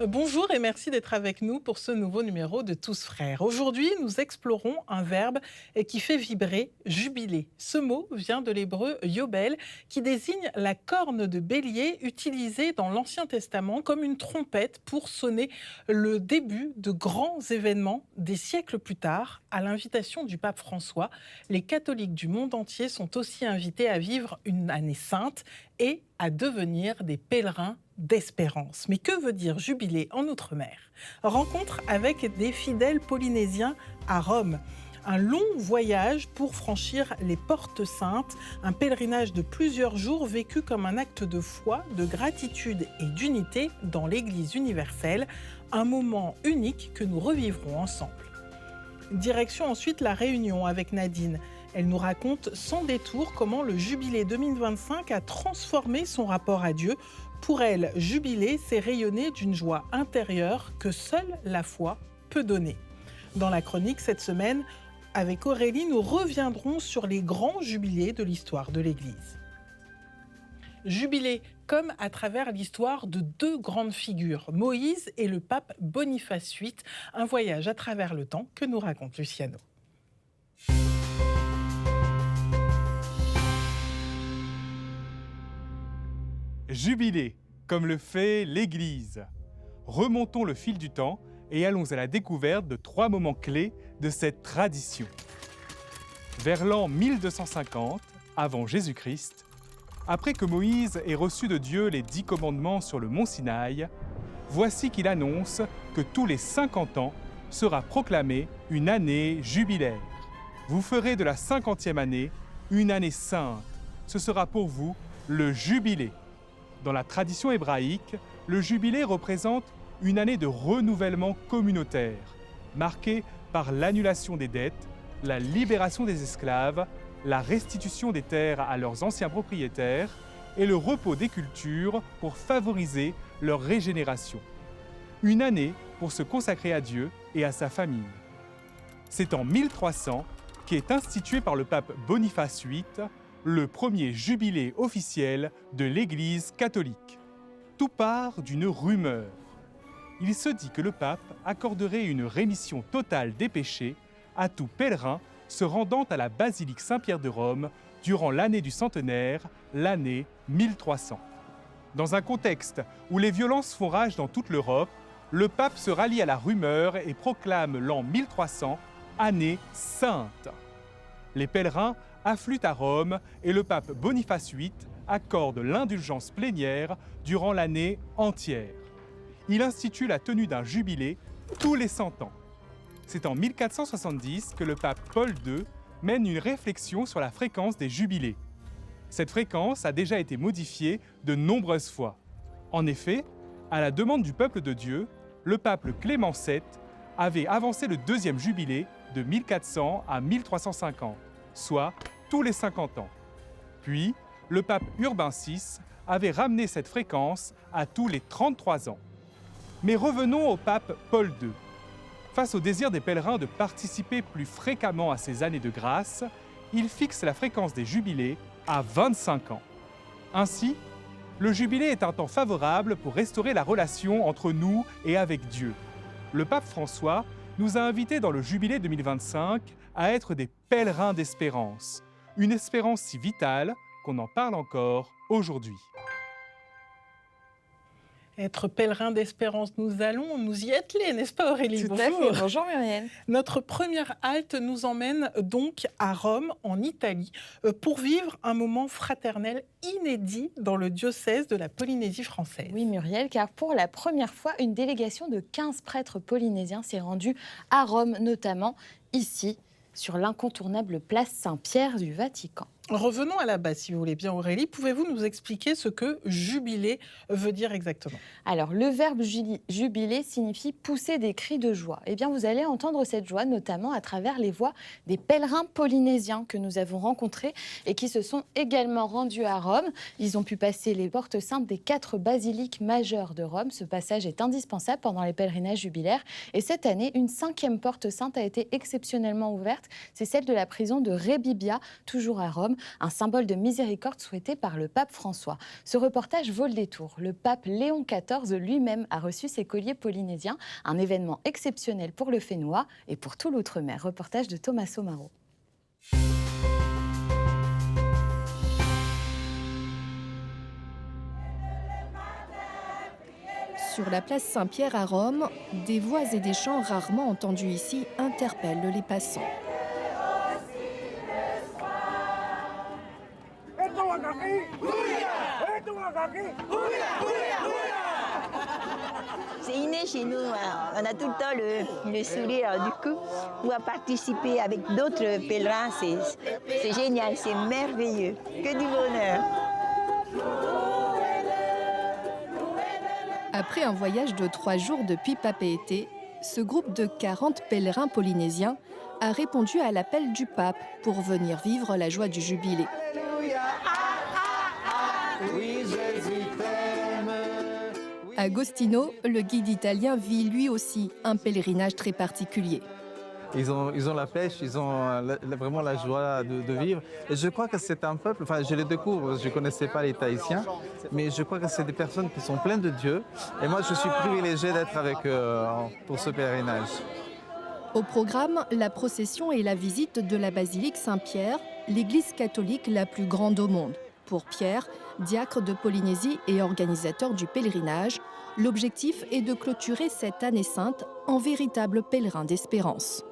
Bonjour et merci d'être avec nous pour ce nouveau numéro de Tous Frères. Aujourd'hui, nous explorons un verbe qui fait vibrer, jubiler. Ce mot vient de l'hébreu yobel, qui désigne la corne de bélier utilisée dans l'Ancien Testament comme une trompette pour sonner le début de grands événements. Des siècles plus tard, à l'invitation du pape François, les catholiques du monde entier sont aussi invités à vivre une année sainte et à devenir des pèlerins d'espérance. Mais que veut dire jubilé en Outre-mer? Rencontre avec des fidèles polynésiens à Rome. Un long voyage pour franchir les portes saintes, un pèlerinage de plusieurs jours vécu comme un acte de foi, de gratitude et d'unité dans l'Église universelle, un moment unique que nous revivrons ensemble. Direction ensuite la Réunion avec Nadine. Elle nous raconte sans détour comment le Jubilé 2025 a transformé son rapport à Dieu. Pour elle, jubiler, c'est rayonner d'une joie intérieure que seule la foi peut donner. Dans la chronique cette semaine, avec Aurélie, nous reviendrons sur les grands jubilés de l'histoire de l'Église. Jubilé comme à travers l'histoire de deux grandes figures, Moïse et le pape Boniface VIII, un voyage à travers le temps que nous raconte Luciano. Jubilé, comme le fait l'Église. Remontons le fil du temps et allons à la découverte de 3 moments clés de cette tradition. Vers l'an 1250, avant Jésus-Christ, après que Moïse ait reçu de Dieu les 10 commandements sur le mont Sinaï, voici qu'il annonce que tous les 50 ans sera proclamée une année jubilaire. Vous ferez de la 50e année une année sainte. Ce sera pour vous le jubilé. Dans la tradition hébraïque, le jubilé représente une année de renouvellement communautaire, marquée par l'annulation des dettes, la libération des esclaves, la restitution des terres à leurs anciens propriétaires et le repos des cultures pour favoriser leur régénération. Une année pour se consacrer à Dieu et à sa famille. C'est en 1300 qu'est institué par le pape Boniface VIII le premier jubilé officiel de l'Église catholique. Tout part d'une rumeur. Il se dit que le pape accorderait une rémission totale des péchés à tout pèlerin se rendant à la basilique Saint-Pierre de Rome durant l'année du centenaire, l'année 1300. Dans un contexte où les violences font rage dans toute l'Europe, le pape se rallie à la rumeur et proclame l'an 1300 année sainte. Les pèlerins affluent à Rome et le pape Boniface VIII accorde l'indulgence plénière durant l'année entière. Il institue la tenue d'un jubilé tous les 100 ans. C'est en 1470 que le pape Paul II mène une réflexion sur la fréquence des jubilés. Cette fréquence a déjà été modifiée de nombreuses fois. En effet, à la demande du peuple de Dieu, le pape Clément VII avait avancé le deuxième jubilé de 1400 à 1350, soit tous les 50 ans. Puis, le pape Urbain VI avait ramené cette fréquence à tous les 33 ans. Mais revenons au pape Paul II. Face au désir des pèlerins de participer plus fréquemment à ces années de grâce, il fixe la fréquence des jubilés à 25 ans. Ainsi, le jubilé est un temps favorable pour restaurer la relation entre nous et avec Dieu. Le pape François nous a invités dans le jubilé 2025 à être des pèlerins d'espérance. Une espérance si vitale qu'on en parle encore aujourd'hui. Être pèlerin d'espérance, nous allons nous y atteler, n'est-ce pas Aurélie? Tout à fait. Bonjour Muriel. Notre première halte nous emmène donc à Rome, en Italie, pour vivre un moment fraternel inédit dans le diocèse de la Polynésie française. Oui Muriel, car pour la première fois, une délégation de 15 prêtres polynésiens s'est rendue à Rome, notamment ici, sur l'incontournable place Saint-Pierre du Vatican. Revenons à la base, si vous voulez bien Aurélie. Pouvez-vous nous expliquer ce que jubiler veut dire exactement? Alors, le verbe jubiler signifie pousser des cris de joie. Eh bien, vous allez entendre cette joie, notamment à travers les voix des pèlerins polynésiens que nous avons rencontrés et qui se sont également rendus à Rome. Ils ont pu passer les portes saintes des 4 basiliques majeures de Rome. Ce passage est indispensable pendant les pèlerinages jubilaires. Et cette année, une 5e porte sainte a été exceptionnellement ouverte. C'est celle de la prison de Rebibbia, toujours à Rome. Rome, un symbole de miséricorde souhaité par le pape François. Ce reportage vaut le détour. Le pape Léon XIV lui-même a reçu ces colliers polynésiens, un événement exceptionnel pour le Fénois et pour tout l'outre-mer. Reportage de Thomas Somaro. Sur la place Saint-Pierre à Rome, des voix et des chants rarement entendus ici interpellent les passants. C'est inné chez nous, on a tout le temps le sourire du coup. Pouvoir participer avec d'autres pèlerins, c'est génial, c'est merveilleux, que du bonheur. Après un voyage de 3 jours depuis Papeete, ce groupe de 40 pèlerins polynésiens a répondu à l'appel du pape pour venir vivre la joie du jubilé. Agostino, le guide italien, vit lui aussi un pèlerinage très particulier. Ils ont la pêche, ils ont vraiment la joie de vivre. Et je crois que c'est un peuple, enfin je le découvre, je ne connaissais pas les Tahitiens, mais je crois que c'est des personnes qui sont pleines de Dieu. Et moi je suis privilégié d'être avec eux pour ce pèlerinage. Au programme, la procession et la visite de la basilique Saint-Pierre, l'église catholique la plus grande au monde. Pour Pierre, diacre de Polynésie et organisateur du pèlerinage, l'objectif est de clôturer cette année sainte en véritable pèlerin d'espérance.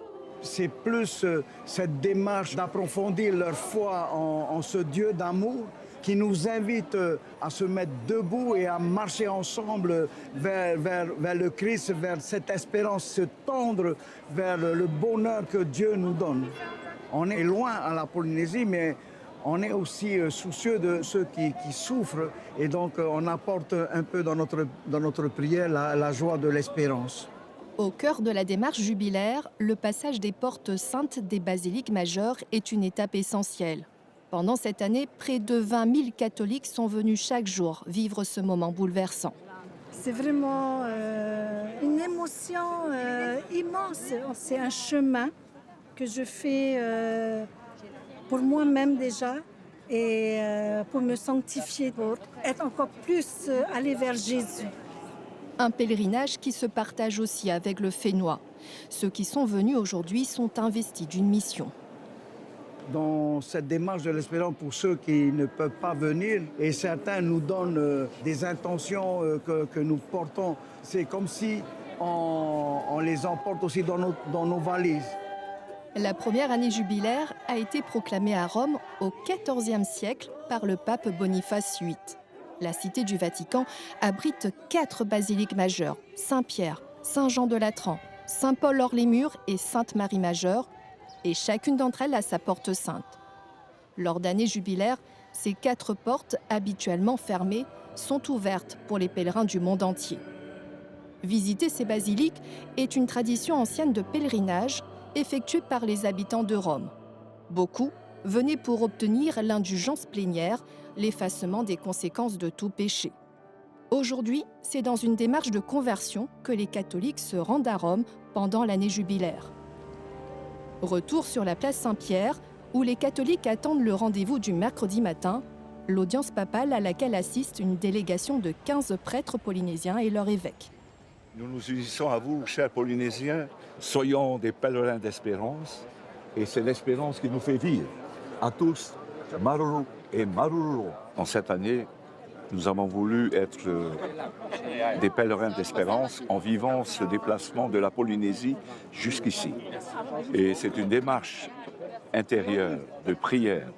C'est plus cette démarche d'approfondir leur foi en ce Dieu d'amour qui nous invite à se mettre debout et à marcher ensemble vers le Christ, vers cette espérance, se tendre vers le bonheur que Dieu nous donne. On est loin à la Polynésie, mais on est aussi soucieux de ceux qui souffrent et donc on apporte un peu dans notre prière la joie de l'espérance. Au cœur de la démarche jubilaire, le passage des portes saintes des basiliques majeures est une étape essentielle. Pendant cette année, près de 20 000 catholiques sont venus chaque jour vivre ce moment bouleversant. C'est vraiment une émotion immense. C'est un chemin que je fais pour moi-même déjà et pour me sanctifier, pour être encore plus allé vers Jésus. Un pèlerinage qui se partage aussi avec le Fénois. Ceux qui sont venus aujourd'hui sont investis d'une mission. Dans cette démarche de l'espérance pour ceux qui ne peuvent pas venir, et certains nous donnent des intentions que nous portons, c'est comme si on les emporte aussi dans nos valises. La première année jubilaire a été proclamée à Rome au XIVe siècle par le pape Boniface VIII. La cité du Vatican abrite 4 basiliques majeures, Saint-Pierre, Saint-Jean-de-Latran, Saint-Paul-hors-les-Murs et Sainte-Marie majeure, et chacune d'entre elles a sa porte sainte. Lors d'années jubilaires, ces 4 portes, habituellement fermées, sont ouvertes pour les pèlerins du monde entier. Visiter ces basiliques est une tradition ancienne de pèlerinage effectuée par les habitants de Rome. Beaucoup venaient pour obtenir l'indulgence plénière, l'effacement des conséquences de tout péché. Aujourd'hui, c'est dans une démarche de conversion que les catholiques se rendent à Rome pendant l'année jubilaire. Retour sur la place Saint-Pierre, où les catholiques attendent le rendez-vous du mercredi matin, l'audience papale à laquelle assiste une délégation de 15 prêtres polynésiens et leur évêque. Nous nous unissons à vous, chers Polynésiens, soyons des pèlerins d'espérance, et c'est l'espérance qui nous fait vivre. À tous, Maruru et Maruru. En cette année, nous avons voulu être des pèlerins d'espérance en vivant ce déplacement de la Polynésie jusqu'ici. Et c'est une démarche intérieure de prière,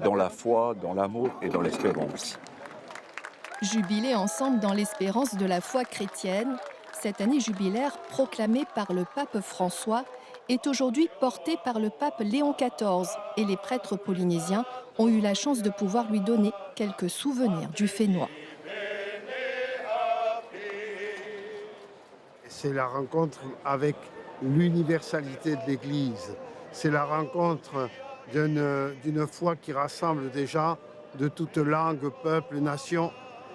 dans la foi, dans l'amour et dans l'espérance. Jubiler ensemble dans l'espérance de la foi chrétienne, cette année jubilaire proclamée par le pape François est aujourd'hui portée par le pape Léon XIV et les prêtres polynésiens ont eu la chance de pouvoir lui donner quelques souvenirs du Fénois. C'est la rencontre avec l'universalité de l'Église. C'est la rencontre d'une foi qui rassemble des gens de toutes langues, peuples, nations.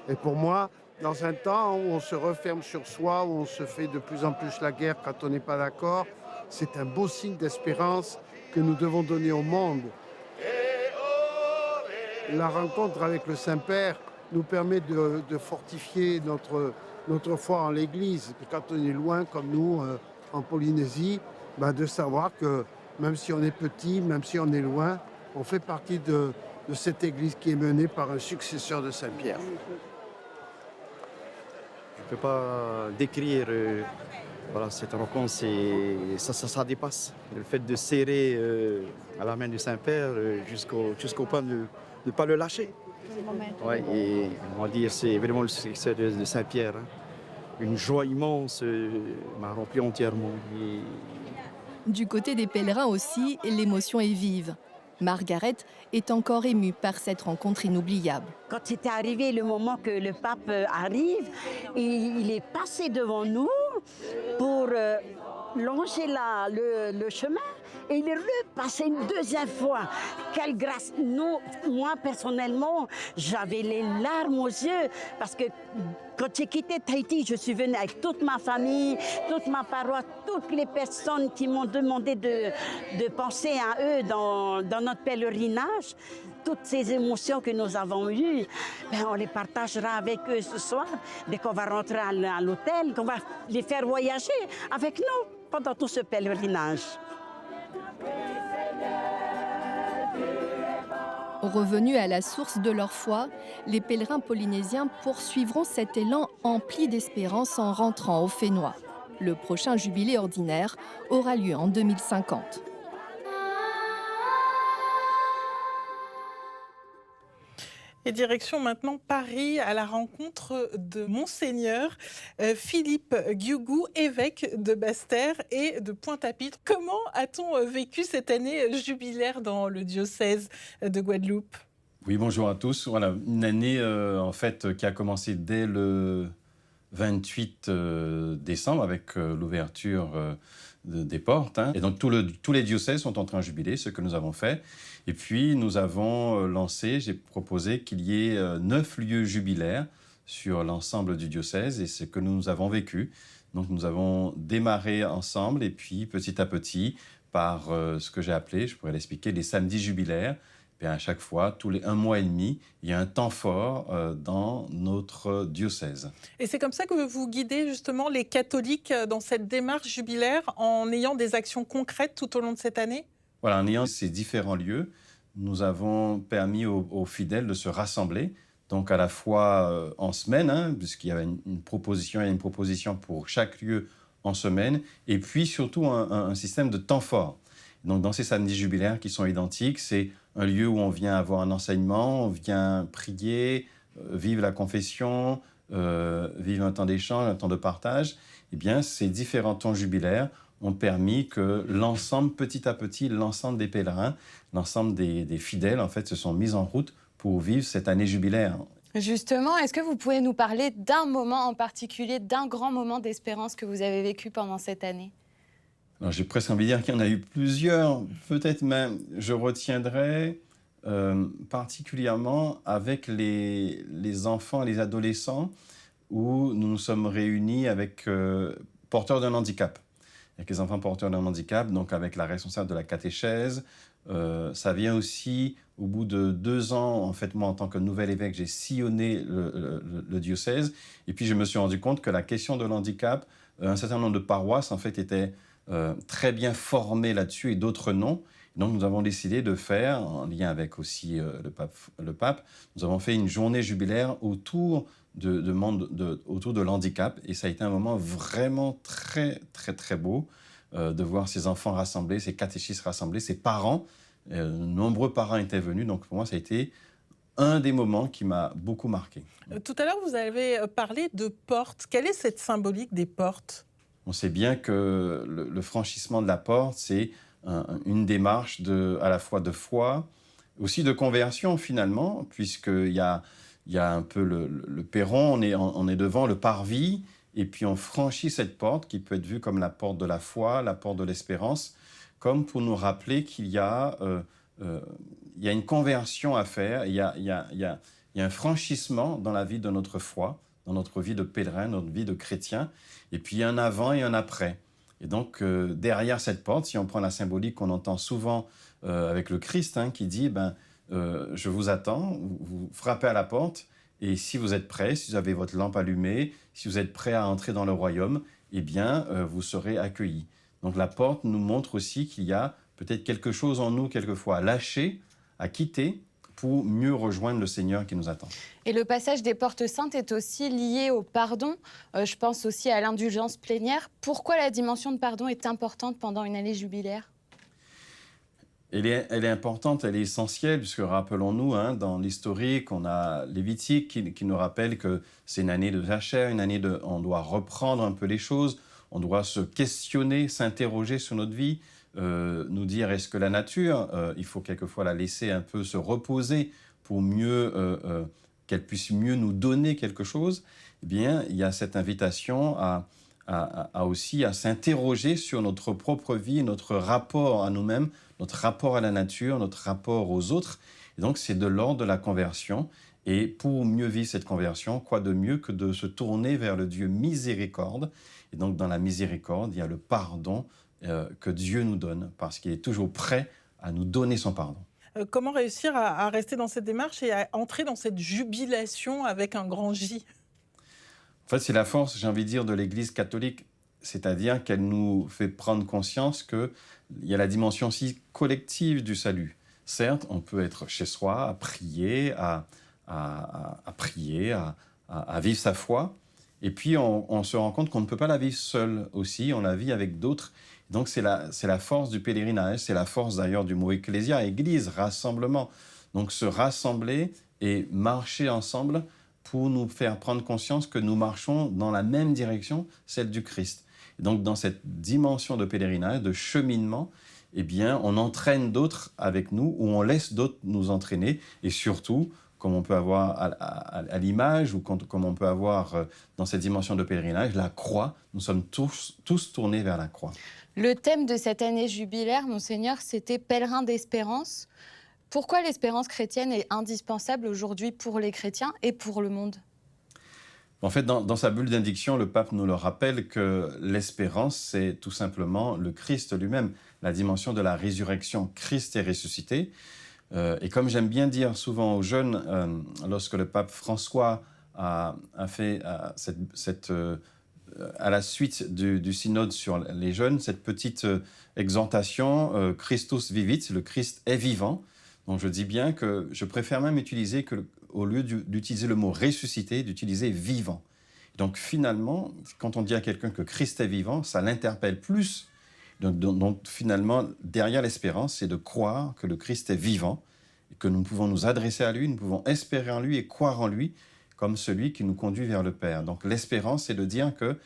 Et pour moi, dans un temps où on se referme sur soi, où on se fait de plus en plus la guerre quand on n'est pas d'accord, c'est un beau signe d'espérance que nous devons donner au monde. la rencontre avec le Saint-Père nous permet de fortifier notre foi en l'Église. Quand on est loin, comme nous, en Polynésie, de savoir que même si on est petit, même si on est loin, on fait partie de cette Église qui est menée par un successeur de Saint-Pierre. Je ne peux pas décrire voilà, cette rencontre, ça dépasse. Le fait de serrer à la main du Saint-Père jusqu'au point de ne pas le lâcher. Ouais, et on va dire c'est vraiment le succès de Saint-Pierre. Hein. Une joie immense m'a rempli entièrement. Du côté des pèlerins aussi, l'émotion est vive. Margaret est encore émue par cette rencontre inoubliable. Quand c'était arrivé le moment que le pape arrive, il est passé devant nous pour longer le chemin et il est repassé une deuxième fois. Quelle grâce! Moi, personnellement, j'avais les larmes aux yeux parce que quand j'ai quitté Tahiti, je suis venue avec toute ma famille, toute ma paroisse, toutes les personnes qui m'ont demandé de penser à eux dans notre pèlerinage. Toutes ces émotions que nous avons eues, on les partagera avec eux ce soir, dès qu'on va rentrer à l'hôtel, qu'on va les faire voyager avec nous pendant tout ce pèlerinage. Revenus à la source de leur foi, les pèlerins polynésiens poursuivront cet élan empli d'espérance en rentrant au Fénois. Le prochain jubilé ordinaire aura lieu en 2050. Et direction maintenant Paris à la rencontre de Monseigneur Philippe Guiougou, évêque de Basse-Terre et de Pointe-à-Pitre. Comment a-t-on vécu cette année jubilaire dans le diocèse de Guadeloupe? Oui, bonjour à tous. Voilà, une année en fait qui a commencé dès le 28 décembre avec l'ouverture des portes. Hein. Et donc tous les diocèses sont entrés en jubilé, ce que nous avons fait. Et puis nous avons j'ai proposé qu'il y ait 9 lieux jubilaires sur l'ensemble du diocèse et c'est ce que nous avons vécu. Donc nous avons démarré ensemble et puis petit à petit par ce que j'ai appelé, je pourrais l'expliquer, les samedis jubilaires. Et à chaque fois, tous les 1 mois et demi, il y a un temps fort dans notre diocèse. Et c'est comme ça que vous guidez justement les catholiques dans cette démarche jubilaire en ayant des actions concrètes tout au long de cette année? Voilà, en ayant ces différents lieux, nous avons permis aux fidèles de se rassembler, donc à la fois en semaine, hein, puisqu'il y avait une proposition pour chaque lieu en semaine, et puis surtout un système de temps fort. Donc dans ces samedis jubilaires qui sont identiques, c'est un lieu où on vient avoir un enseignement, on vient prier, vivre la confession, vivre un temps d'échange, un temps de partage. Eh bien, ces différents temps jubilaires ont permis que l'ensemble, petit à petit, l'ensemble des pèlerins, l'ensemble des fidèles, en fait, se sont mis en route pour vivre cette année jubilaire. Justement, est-ce que vous pouvez nous parler d'un moment en particulier, d'un grand moment d'espérance que vous avez vécu pendant cette année ? Alors, j'ai presque envie de dire qu'il y en a eu plusieurs. Peut-être même, je retiendrai particulièrement avec les enfants, les adolescents, où nous nous sommes réunis avec porteurs d'un handicap. Avec les enfants porteurs d'un handicap, donc avec la responsable de la catéchèse. Ça vient aussi, au bout de 2 ans, en fait, moi, en tant que nouvel évêque, j'ai sillonné le diocèse. Et puis, je me suis rendu compte que la question de l'handicap, un certain nombre de paroisses, en fait, étaient très bien formées là-dessus et d'autres non. Donc, nous avons décidé de faire, en lien avec aussi le pape, nous avons fait une journée jubilaire autour de l'handicap. Et ça a été un moment vraiment très, très, très beau de voir ces enfants rassemblés, ces catéchistes rassemblés, ces parents. Nombreux parents étaient venus. Donc, pour moi, ça a été un des moments qui m'a beaucoup marqué. Tout à l'heure, vous avez parlé de portes. Quelle est cette symbolique des portes ? On sait bien que le franchissement de la porte, c'est une démarche à la fois de foi, aussi de conversion finalement, puisqu'il y a un peu le perron, on est devant le parvis, et puis on franchit cette porte qui peut être vue comme la porte de la foi, la porte de l'espérance, comme pour nous rappeler qu'il y a une conversion à faire, il y a un franchissement dans la vie de notre foi, dans notre vie de pèlerin, notre vie de chrétien, et puis il y a un avant et un après. Et donc, derrière cette porte, si on prend la symbolique qu'on entend souvent avec le Christ, hein, qui dit je vous attends, vous frappez à la porte, et si vous êtes prêts, si vous avez votre lampe allumée, si vous êtes prêts à entrer dans le royaume, eh bien, vous serez accueillis. Donc la porte nous montre aussi qu'il y a peut-être quelque chose en nous, quelquefois, à lâcher, à quitter, pour mieux rejoindre le Seigneur qui nous attend. Et le passage des portes saintes est aussi lié au pardon. Je pense aussi à l'indulgence plénière. Pourquoi la dimension de pardon est importante pendant une année jubilaire ? Elle est importante, elle est essentielle, puisque rappelons-nous, dans l'historique, on a Lévitique qui nous rappelle que c'est une année de jachère, une année on doit reprendre un peu les choses, on doit se questionner, s'interroger sur notre vie, nous dire est-ce que la nature, il faut quelquefois la laisser un peu se reposer pour mieux qu'elle puisse mieux nous donner quelque chose. Eh bien, il y a cette invitation aussi à s'interroger sur notre propre vie, notre rapport à nous-mêmes, notre rapport à la nature, notre rapport aux autres. Et donc, c'est de l'ordre de la conversion. Et pour mieux vivre cette conversion, quoi de mieux que de se tourner vers le Dieu miséricorde. Et donc, dans la miséricorde, il y a le pardon que Dieu nous donne, parce qu'il est toujours prêt à nous donner son pardon. Comment réussir à rester dans cette démarche et à entrer dans cette jubilation avec un grand J ? En fait, c'est la force, j'ai envie de dire, de l'Église catholique, c'est-à-dire qu'elle nous fait prendre conscience qu'il y a la dimension aussi collective du salut. Certes, on peut être chez soi, à prier, à vivre sa foi, et puis on se rend compte qu'on ne peut pas la vivre seul aussi, on la vit avec d'autres. Donc c'est la force du pèlerinage, c'est la force d'ailleurs du mot ecclésia, église, rassemblement. Donc se rassembler et marcher ensemble pour nous faire prendre conscience que nous marchons dans la même direction, celle du Christ. Et donc dans cette dimension de pèlerinage, de cheminement, eh bien on entraîne d'autres avec nous ou on laisse d'autres nous entraîner. Et surtout, comme on peut avoir à l'image ou comme on peut avoir dans cette dimension de pèlerinage, la croix, nous sommes tous tournés vers la croix. Le thème de cette année jubilaire, Monseigneur, c'était « Pèlerin d'espérance ». Pourquoi l'espérance chrétienne est indispensable aujourd'hui pour les chrétiens et pour le monde ? En fait, dans sa bulle d'indiction, le pape nous le rappelle que l'espérance, c'est tout simplement le Christ lui-même, la dimension de la résurrection. Christ est ressuscité. Et comme j'aime bien dire souvent aux jeunes, lorsque le pape François a fait à la suite du synode sur les jeunes, cette petite exhortation, Christus vivit, le Christ est vivant. Donc je dis bien que je préfère même utiliser, au lieu d'utiliser le mot ressuscité, d'utiliser vivant. Donc finalement, quand on dit à quelqu'un que Christ est vivant, ça l'interpelle plus. Donc finalement, derrière l'espérance, c'est de croire que le Christ est vivant, et que nous pouvons nous adresser à lui, nous pouvons espérer en lui et croire en lui, comme celui qui nous conduit vers le Père. Donc l'espérance, c'est de dire que,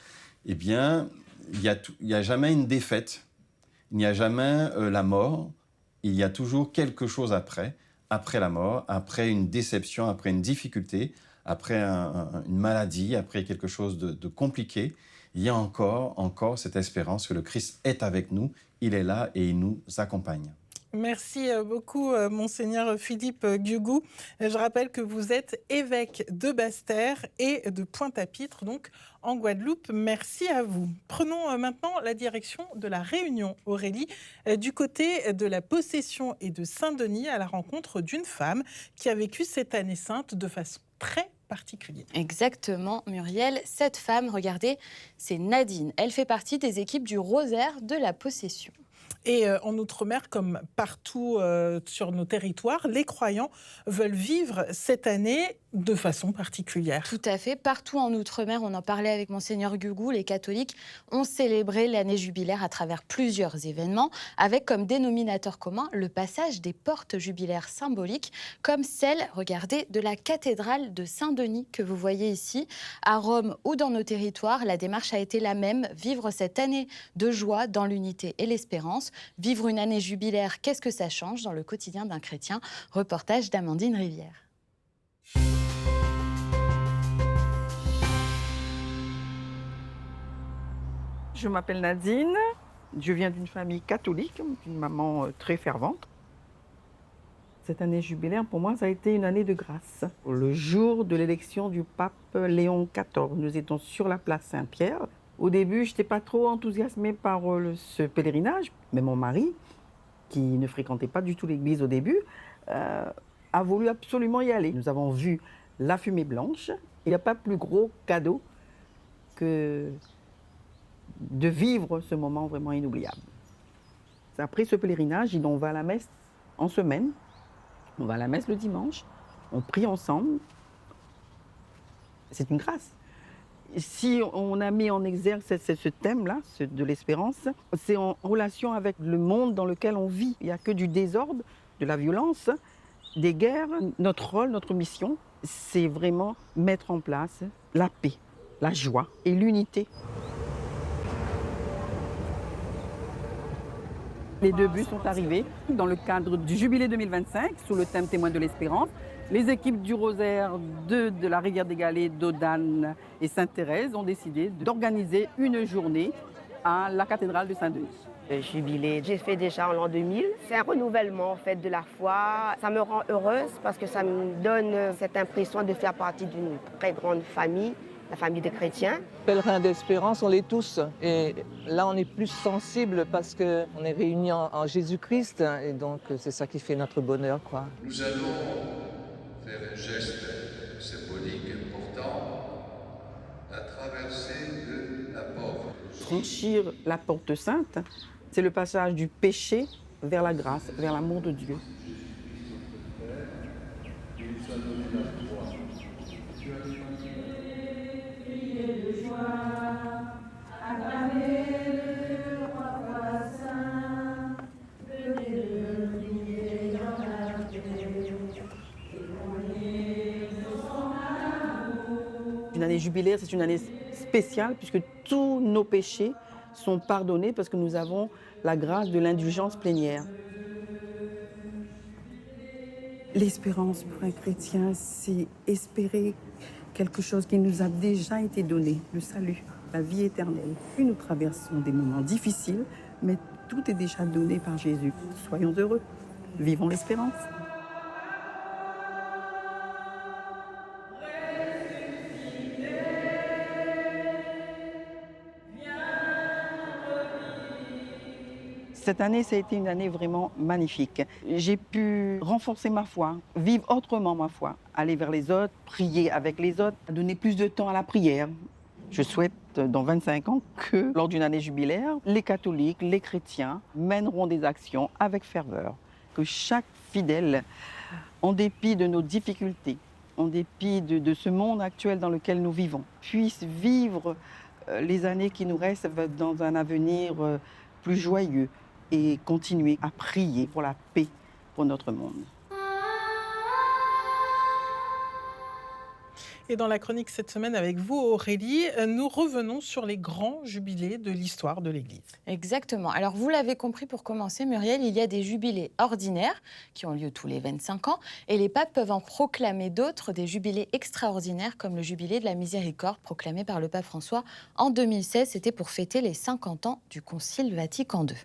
eh bien, il n'y a jamais une défaite, il n'y a jamais la mort, il y a toujours quelque chose après la mort, après une déception, après une difficulté, après une maladie, après quelque chose de compliqué. Il y a encore cette espérance que le Christ est avec nous, il est là et il nous accompagne. Merci beaucoup, Monseigneur Philippe Guigou. Je rappelle que vous êtes évêque de Basse-Terre et de Pointe-à-Pitre, donc en Guadeloupe. Merci à vous. Prenons maintenant la direction de la Réunion, Aurélie, du côté de la Possession et de Saint-Denis, à la rencontre d'une femme qui a vécu cette année sainte de façon très particulière. Exactement, Muriel. Cette femme, regardez, c'est Nadine. Elle fait partie des équipes du Rosaire de la Possession. Et en Outre-mer, comme partout sur nos territoires, les croyants veulent vivre cette année de façon particulière. Tout à fait. Partout en Outre-mer, on en parlait avec Monseigneur Guigou, les catholiques ont célébré l'année jubilaire à travers plusieurs événements, avec comme dénominateur commun le passage des portes jubilaires symboliques, comme celle, regardez, de la cathédrale de Saint-Denis que vous voyez ici. À Rome ou dans nos territoires, la démarche a été la même, vivre cette année de joie dans l'unité et l'espérance. Vivre une année jubilaire, qu'est-ce que ça change dans le quotidien d'un chrétien ? Reportage d'Amandine Rivière. Je m'appelle Nadine, je viens d'une famille catholique, d'une maman très fervente. Cette année jubilaire, pour moi, ça a été une année de grâce. Le jour de l'élection du pape Léon XIV, nous étions sur la place Saint-Pierre. Au début, je n'étais pas trop enthousiasmée par ce pèlerinage, mais mon mari, qui ne fréquentait pas du tout l'église au début, a voulu absolument y aller. Nous avons vu la fumée blanche. Il n'y a pas plus gros cadeau que de vivre ce moment vraiment inoubliable. Après ce pèlerinage, on va à la messe en semaine, on va à la messe le dimanche, on prie ensemble. C'est une grâce. Si on a mis en exergue ce thème-là, de l'espérance, c'est en relation avec le monde dans lequel on vit. Il n'y a que du désordre, de la violence, des guerres. Notre rôle, notre mission, c'est vraiment mettre en place la paix, la joie et l'unité. Les 2 bus sont arrivés dans le cadre du Jubilé 2025, sous le thème Témoins de l'Espérance. Les équipes du Rosaire de la Rivière des Galets, d'Audane et Sainte-Thérèse ont décidé d'organiser une journée à la cathédrale de Saint-Denis. Le jubilé, j'ai fait déjà en l'an 2000. C'est un renouvellement en fait de la foi. Ça me rend heureuse parce que ça me donne cette impression de faire partie d'une très grande famille, la famille des chrétiens. Pèlerins d'espérance, on l'est tous. Et là, on est plus sensible parce qu'on est réunis en Jésus-Christ. Et donc, c'est ça qui fait notre bonheur, quoi. Nous allons faire un geste symbolique important, la traversée de la porte. Franchir la porte sainte, c'est le passage du péché vers la grâce, vers l'amour de Dieu. Une année jubilaire, c'est une année spéciale puisque tous nos péchés sont pardonnés parce que nous avons la grâce de l'indulgence plénière. L'espérance pour un chrétien, c'est espérer quelque chose qui nous a déjà été donné, le salut, la vie éternelle. Puis nous traversons des moments difficiles, mais tout est déjà donné par Jésus. Soyons heureux, vivons l'espérance. Cette année, ça a été une année vraiment magnifique. J'ai pu renforcer ma foi, vivre autrement ma foi, aller vers les autres, prier avec les autres, donner plus de temps à la prière. Je souhaite, dans 25 ans, que lors d'une année jubilaire, les catholiques, les chrétiens mèneront des actions avec ferveur. Que chaque fidèle, en dépit de nos difficultés, en dépit de ce monde actuel dans lequel nous vivons, puisse vivre les années qui nous restent dans un avenir plus joyeux, et continuer à prier pour la paix pour notre monde. Et dans la chronique cette semaine avec vous, Aurélie, nous revenons sur les grands jubilés de l'histoire de l'Église. Exactement. Alors, vous l'avez compris, pour commencer, Muriel, il y a des jubilés ordinaires qui ont lieu tous les 25 ans et les papes peuvent en proclamer d'autres, des jubilés extraordinaires comme le jubilé de la miséricorde proclamé par le pape François en 2016. C'était pour fêter les 50 ans du Concile Vatican II.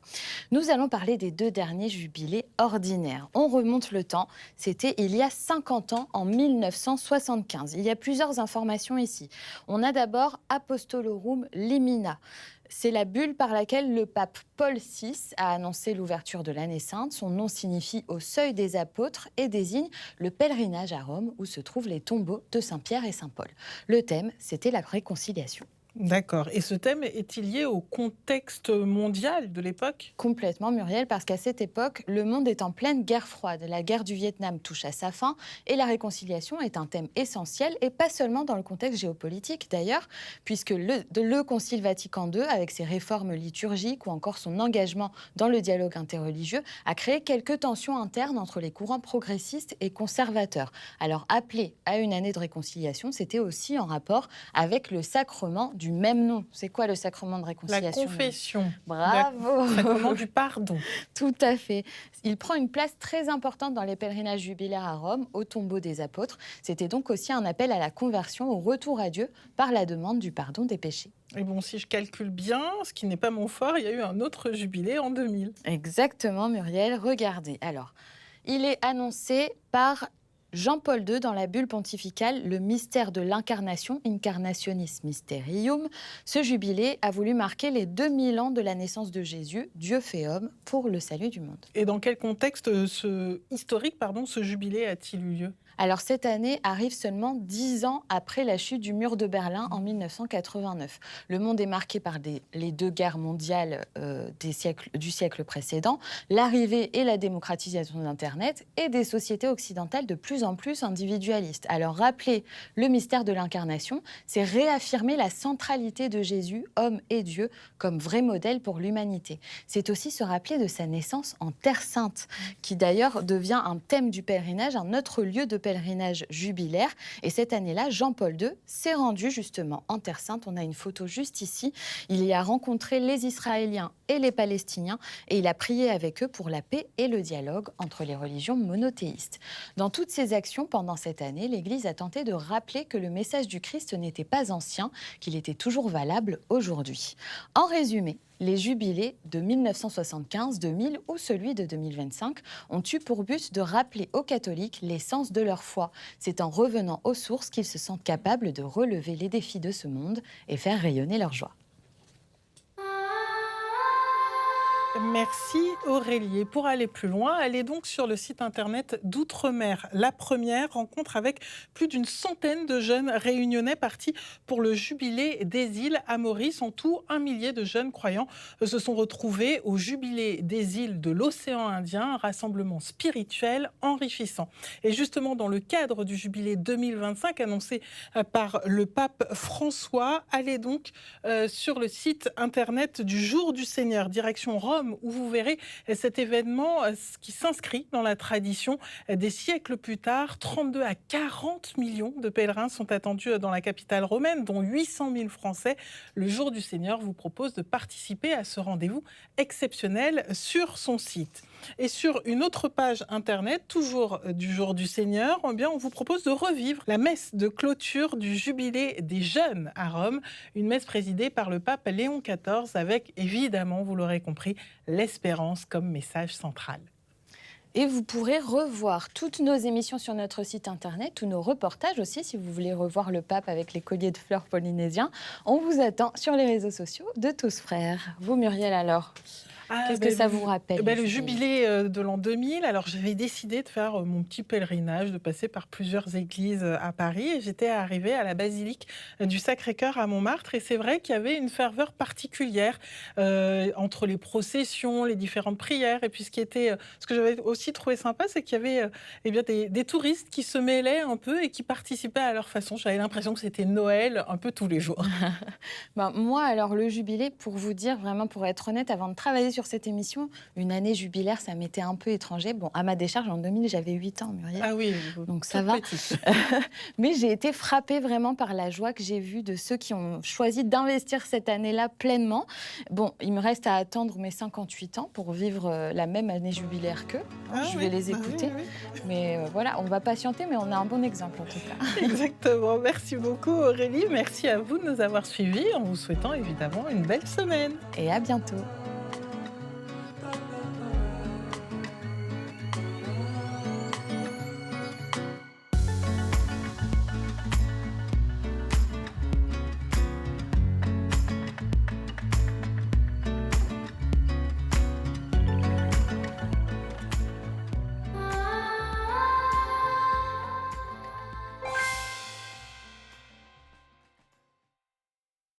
Nous allons parler des 2 derniers jubilés ordinaires. On remonte le temps, c'était il y a 50 ans, en 1975. Il y a plusieurs informations ici. On a d'abord Apostolorum Limina. C'est la bulle par laquelle le pape Paul VI a annoncé l'ouverture de l'année sainte. Son nom signifie « au seuil des apôtres » et désigne le pèlerinage à Rome où se trouvent les tombeaux de Saint-Pierre et Saint-Paul. Le thème, c'était la réconciliation. D'accord. Et ce thème est-il lié au contexte mondial de l'époque ? Complètement, Muriel, parce qu'à cette époque, le monde est en pleine guerre froide. La guerre du Vietnam touche à sa fin et la réconciliation est un thème essentiel, et pas seulement dans le contexte géopolitique d'ailleurs, puisque le Concile Vatican II, avec ses réformes liturgiques ou encore son engagement dans le dialogue interreligieux, a créé quelques tensions internes entre les courants progressistes et conservateurs. Alors, appeler à une année de réconciliation, c'était aussi en rapport avec le sacrement du même nom. C'est quoi le sacrement de réconciliation ? La confession. Bravo. Le sacrement du pardon. Tout à fait. Il prend une place très importante dans les pèlerinages jubilaires à Rome, au tombeau des apôtres. C'était donc aussi un appel à la conversion, au retour à Dieu, par la demande du pardon des péchés. Et bon, si je calcule bien, ce qui n'est pas mon fort, il y a eu un autre jubilé en 2000. Exactement, Muriel. Regardez. Alors, il est annoncé par Jean-Paul II, dans la bulle pontificale Le mystère de l'incarnation, Incarnationis Mysterium, ce jubilé a voulu marquer les 2000 ans de la naissance de Jésus, Dieu fait homme, pour le salut du monde. Et dans quel contexte historique ce jubilé a-t-il eu lieu ? Alors cette année arrive seulement 10 ans après la chute du mur de Berlin en 1989. Le monde est marqué par les 2 guerres mondiales du siècle précédent, l'arrivée et la démocratisation d'Internet et des sociétés occidentales de plus en plus individualistes. Alors rappeler le mystère de l'incarnation, c'est réaffirmer la centralité de Jésus, homme et Dieu, comme vrai modèle pour l'humanité. C'est aussi se rappeler de sa naissance en Terre Sainte, qui d'ailleurs devient un thème du pèlerinage, un autre lieu de pèlerinage jubilaire. Et cette année-là, Jean-Paul II s'est rendu justement en Terre Sainte. On a une photo juste ici. Il y a rencontré les Israéliens et les Palestiniens et il a prié avec eux pour la paix et le dialogue entre les religions monothéistes. Dans toutes ces actions, pendant cette année, l'Église a tenté de rappeler que le message du Christ n'était pas ancien, qu'il était toujours valable aujourd'hui. En résumé, les jubilés de 1975, 2000 ou celui de 2025 ont eu pour but de rappeler aux catholiques l'essence de leur foi. C'est en revenant aux sources qu'ils se sentent capables de relever les défis de ce monde et faire rayonner leur joie. Merci Aurélie. Et pour aller plus loin, allez donc sur le site internet d'Outre-mer. La première rencontre avec plus d'une centaine de jeunes réunionnais partis pour le jubilé des îles à Maurice. En tout, 1 millier de jeunes croyants se sont retrouvés au jubilé des îles de l'océan Indien, un rassemblement spirituel enrichissant. Et justement, dans le cadre du jubilé 2025 annoncé par le pape François, allez donc sur le site internet du Jour du Seigneur, direction Rome, où vous verrez cet événement qui s'inscrit dans la tradition des siècles plus tard. 32 à 40 millions de pèlerins sont attendus dans la capitale romaine, dont 800 000 Français. Le Jour du Seigneur vous propose de participer à ce rendez-vous exceptionnel sur son site. Et sur une autre page internet, toujours du Jour du Seigneur, eh bien, on vous propose de revivre la messe de clôture du jubilé des jeunes à Rome, une messe présidée par le pape Léon XIV avec, évidemment, vous l'aurez compris, l'espérance comme message central. Et vous pourrez revoir toutes nos émissions sur notre site internet, tous nos reportages aussi, si vous voulez revoir le pape avec les colliers de fleurs polynésiens. On vous attend sur les réseaux sociaux de Tous Frères. Vous, Muriel, alors ? Qu'est-ce que ça vous rappelle ? Le jubilé de l'an 2000. Alors, j'avais décidé de faire mon petit pèlerinage, de passer par plusieurs églises à Paris. Et j'étais arrivée à la basilique du Sacré-Cœur à Montmartre. Et c'est vrai qu'il y avait une ferveur particulière entre les processions, les différentes prières. Et puis, ce que j'avais aussi trouvé sympa, c'est qu'il y avait des touristes qui se mêlaient un peu et qui participaient à leur façon. J'avais l'impression que c'était Noël un peu tous les jours. Moi, alors, le jubilé, pour vous dire, vraiment, pour être honnête, avant de travailler sur cette émission, une année jubilaire, ça m'était un peu étranger. Bon, à ma décharge, en 2000, j'avais 8 ans, Muriel. Ah oui, donc ça va. Mais j'ai été frappée vraiment par la joie que j'ai vue de ceux qui ont choisi d'investir cette année-là pleinement. Bon, il me reste à attendre mes 58 ans pour vivre la même année jubilaire qu'eux. Je vais les écouter. Mais voilà, on va patienter, mais on a un bon exemple en tout cas. Exactement. Merci beaucoup Aurélie. Merci à vous de nous avoir suivis en vous souhaitant évidemment une belle semaine. Et à bientôt.